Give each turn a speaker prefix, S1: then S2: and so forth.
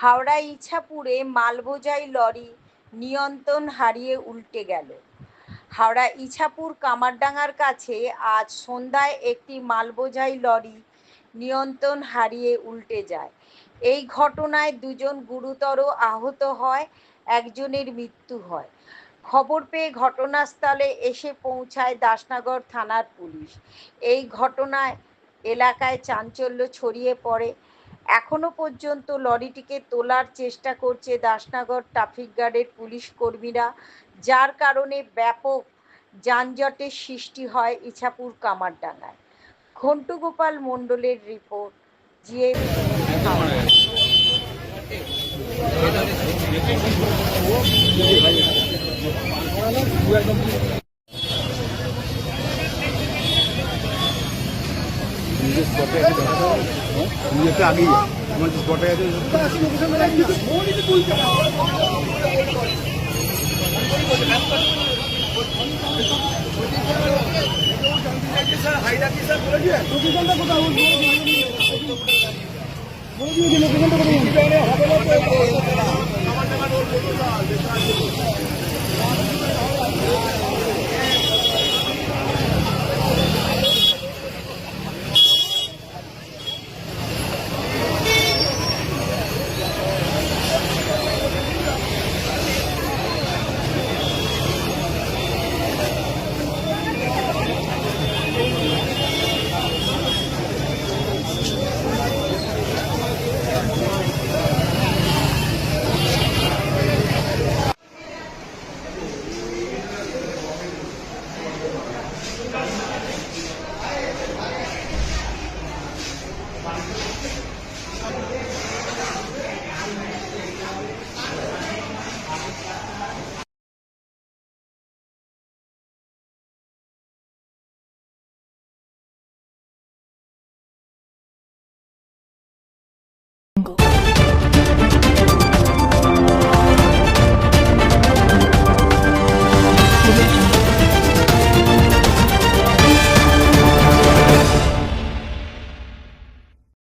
S1: Howrah ইছাপুরে মালবোঝাই lorry নিয়ন্ত্রণ হারিয়ে উল্টে গেল। হাওড়া ইছাপুর কামারডাঙ্গার কাছে আজ সন্ধ্যায় একটি মালবোঝাই লরি নিয়ন্ত্রণ হারিয়ে উল্টে যায়। এই ঘটনায় দুজন গুরুতর আহত হয়, একজনের মৃত্যু হয়। খবর পেয়ে ঘটনাস্থলে এসে পৌঁছায় দাসনগর থানার পুলিশ। এই ঘটনায় এলাকায় চাঞ্চল্য ছড়িয়ে পড়ে। এখনো পর্যন্ত লরিটিকে তোলার চেষ্টা করছে দাসনগর ট্রাফিক গার্ডের পুলিশ কর্মীরা, যার কারণে ব্যাপক যানজটের সৃষ্টি হয় ইছাপুর কামারডাঙ্গায়। ঘন্টু গোপাল মণ্ডলের রিপোর্ট,
S2: নিজের স্পটে আছে দেখা যাবে, নিজেটা আগেই আমার স্পটে আছে। কোথাও